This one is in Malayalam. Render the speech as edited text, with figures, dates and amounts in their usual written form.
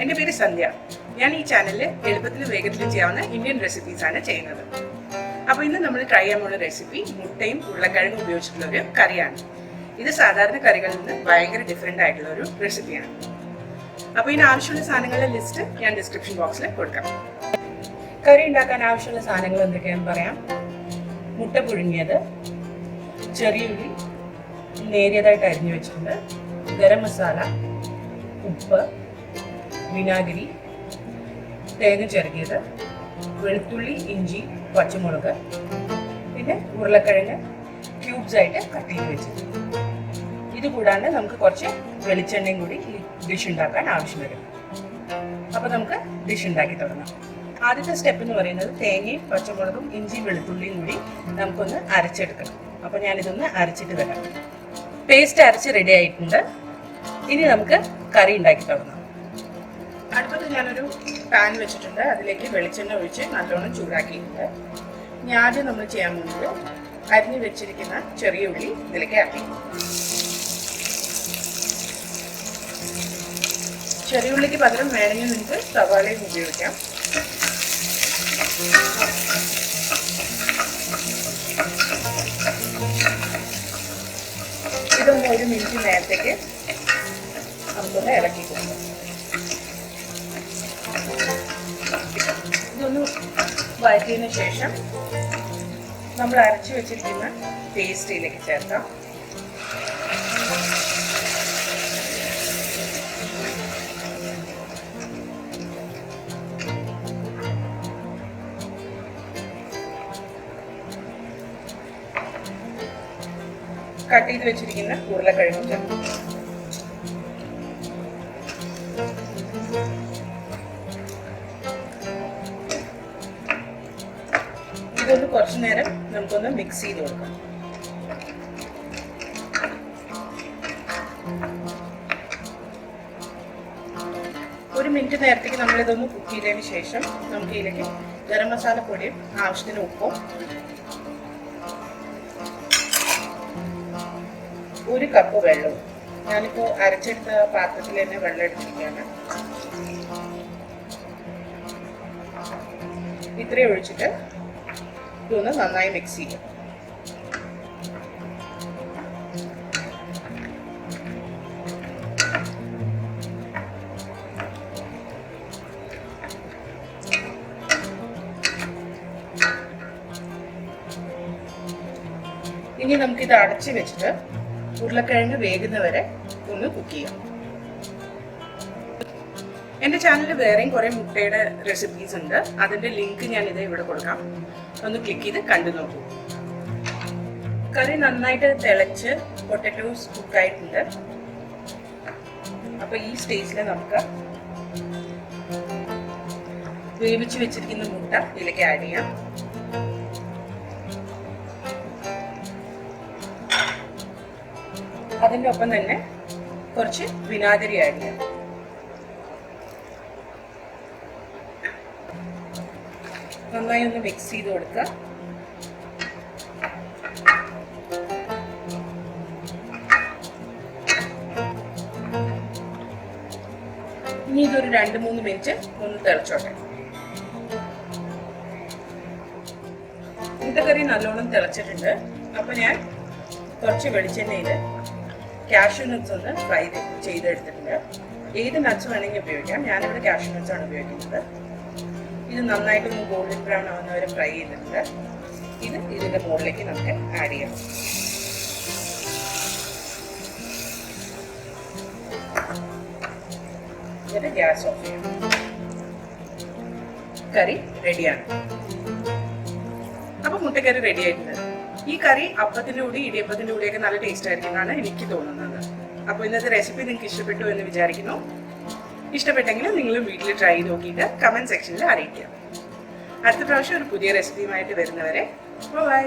എൻ്റെ പേര് സന്ധ്യ. ഞാൻ ഈ ചാനലിൽ എളുപ്പത്തിലും വേഗത്തിലും ചെയ്യാവുന്ന ഇന്ത്യൻ റെസിപ്പീസാണ് ചെയ്യുന്നത്. അപ്പോൾ ഇന്ന് നമ്മൾ ട്രൈ ചെയ്യാനുള്ള റെസിപ്പി മുട്ടയും ഉരുളക്കിഴങ്ങും ഉപയോഗിച്ചിട്ടുള്ള ഒരു കറിയാണ്. ഇത് സാധാരണ കറികളിൽ നിന്ന് ഭയങ്കര ഡിഫറെൻ്റ് ആയിട്ടുള്ള ഒരു റെസിപ്പിയാണ്. അപ്പോൾ ഇതിന് ആവശ്യമുള്ള സാധനങ്ങളുടെ ലിസ്റ്റ് ഞാൻ ഡിസ്ക്രിപ്ഷൻ ബോക്സിൽ കൊടുക്കാം. കറി ഉണ്ടാക്കാൻ ആവശ്യമുള്ള സാധനങ്ങൾ എന്തൊക്കെയാണെന്ന് പറയാം. മുട്ട പുഴുങ്ങിയത്, ചെറിയ ഉള്ളി നേരിയതായിട്ട് അരിഞ്ഞു വെച്ചിട്ടുണ്ട്, ഗരം മസാല, ഉപ്പ്, വിനാഗിരി, തേങ്ങ ചിരകിയത്, വെളുത്തുള്ളി, ഇഞ്ചി, പച്ചമുളക്, പിന്നെ ഉരുളക്കിഴങ്ങ് ക്യൂബ്സ് ആയിട്ട് കട്ട് ചെയ്ത് വെച്ചിട്ടുണ്ട്. ഇത് കൂടാണ്ട് നമുക്ക് കുറച്ച് വെളിച്ചെണ്ണയും കൂടി ഈ ഡിഷ് ഉണ്ടാക്കാൻ ആവശ്യം വരും. അപ്പോൾ നമുക്ക് ഡിഷ് ഉണ്ടാക്കി തുടങ്ങാം. ആദ്യത്തെ സ്റ്റെപ്പ് എന്ന് പറയുന്നത് തേങ്ങയും പച്ചമുളകും ഇഞ്ചി വെളുത്തുള്ളിയും കൂടി നമുക്കൊന്ന് അരച്ചെടുക്കണം. അപ്പോൾ ഞാനിതൊന്ന് അരച്ചിട്ട് വരാം. പേസ്റ്റ് അരച്ച് റെഡി ആയിട്ടുണ്ട്. ഇനി നമുക്ക് കറി ഉണ്ടാക്കി തുടങ്ങാം. അടുപ്പത്ത് ഞാനൊരു പാൻ വെച്ചിട്ടുണ്ട്. അതിലേക്ക് വെളിച്ചെണ്ണ ഒഴിച്ച് നല്ലോണം ചൂടാക്കിയിട്ടുണ്ട്. ഇനി ആദ്യം നമ്മൾ ചെയ്യാൻ പോകുന്നത് അരിഞ്ഞ് വെച്ചിരിക്കുന്ന ചെറിയ ഉള്ളി ഇതിലേക്ക് ആക്കി. ചെറിയ ഉള്ളിക്ക് പകരം വേണമെങ്കിൽ നിങ്ങൾക്ക് സവാളയും ഉപയോഗിക്കാം. ഇതൊന്ന് ഒരു മിനിറ്റ് നേരത്തേക്ക് നമുക്കൊന്ന് ഇളക്കി കൊടുക്കാം. ഇതൊന്ന് വഴറ്റിയതിന് ശേഷം നമ്മൾ അരച്ചു വെച്ചിരിക്കുന്ന പേസ്റ്റിലേക്ക് ചേർക്കാം. കട്ട് ചെയ്ത് വെച്ചിരിക്കുന്ന ഉരുളക്കിഴങ്ങും ചേർക്കും. ഇതൊന്ന് കുറച്ചു നേരം നമുക്കൊന്ന് മിക്സ് ചെയ്ത് കൊടുക്കാം. ഒരു മിനിറ്റ് നേരത്തേക്ക് നമ്മളിതൊന്ന് കുക്ക് ചെയ്തതിന് ശേഷം നമുക്ക് ഇതിലേക്ക് ഗരം മസാല പൊടിയും ആവശ്യത്തിന് ഉപ്പും ഒരു കപ്പ് വെള്ളവും, ഞാനിപ്പോൾ അരച്ചെടുത്ത പാത്രത്തിൽ തന്നെ വെള്ളം എടുത്തിരിക്കുകയാണ്, ഇത്രയും ഒഴിച്ചിട്ട് ഇതൊന്ന് നന്നായി മിക്സ് ചെയ്യാം. ഇനി നമുക്കിത് അടച്ചു വെച്ചിട്ട് ഉരുളക്കിഴങ്ങ് വേകുന്നവരെ ഒന്ന് കുക്ക് ചെയ്യാം. എൻ്റെ ചാനലിൽ വേറെയും കുറേ മുട്ടയുടെ റെസിപ്പീസ് ഉണ്ട്. അതിൻ്റെ ലിങ്ക് ഞാനിത് ഇവിടെ കൊടുക്കാം. ഒന്ന് ക്ലിക്ക് ചെയ്ത് കണ്ടു നോക്കൂ. കറി നന്നായിട്ട് തിളച്ച് പൊട്ടറ്റോസ് കുക്കായിട്ടുണ്ട്. അപ്പോൾ ഈ സ്റ്റേജിൽ നമുക്ക് വേവിച്ച് വെച്ചിരിക്കുന്ന മുട്ട ഇതിലേക്ക് ആഡ് ചെയ്യാം. അതിൻ്റെ ഒപ്പം തന്നെ കുറച്ച് വിനാഗിരി ആഡ് ചെയ്യാം. നന്നായി ഒന്ന് മിക്സ് ചെയ്ത് കൊടുക്കുക. ഇനി ഇതൊരു 2-3 മിനിറ്റ് ഒന്ന് തിളച്ചോട്ടെ. മുട്ടക്കറി നല്ലോണം തിളച്ചിട്ടുണ്ട്. അപ്പോൾ ഞാൻ കുറച്ച് വെളിച്ചെണ്ണയിൽ കാഷ്യൂ നട്ട്സ് ഒന്ന് ഫ്രൈ ചെയ്തെടുത്തിട്ടുണ്ട്. ഏത് നട്ട്സ് വേണമെങ്കിൽ ഉപയോഗിക്കാം. ഞാനിവിടെ കാഷ്യൂ നട്ട്സ് ആണ് ഉപയോഗിക്കുന്നത്. ഇത് നന്നായിട്ടൊന്ന് ഗോൾഡൻ ബ്രൗൺ ആവുന്നവരെ ഫ്രൈ ചെയ്തിട്ടുണ്ട്. ഇത് ഇതിൻ്റെ മുകളിലേക്ക് നമുക്ക് ആഡ് ചെയ്യാം. എന്നിട്ട് ഗ്യാസ് ഓഫ് ചെയ്യാം. കറി റെഡിയാണ്. അപ്പോൾ മുട്ടക്കറി റെഡി ആയിട്ടുണ്ട്. ഈ കറി അപ്പത്തിൻ്റെ കൂടി ഇടിയപ്പത്തിൻ്റെ കൂടിയൊക്കെ നല്ല ടേസ്റ്റ് ആയിരിക്കുമെന്നാണ് എനിക്ക് തോന്നുന്നത്. അപ്പോൾ ഇന്നത്തെ റെസിപ്പി നിങ്ങൾക്ക് ഇഷ്ടപ്പെട്ടു എന്ന് വിചാരിക്കുന്നു. ഇഷ്ടപ്പെട്ടെങ്കിൽ നിങ്ങൾ വീട്ടിൽ ട്രൈ ചെയ്ത് നോക്കിയിട്ട് കമൻറ്റ് സെക്ഷനിൽ അറിയിക്കുക. അടുത്ത പ്രാവശ്യം ഒരു പുതിയ റെസിപ്പിയുമായിട്ട് വരുന്നവരെ ബൈ.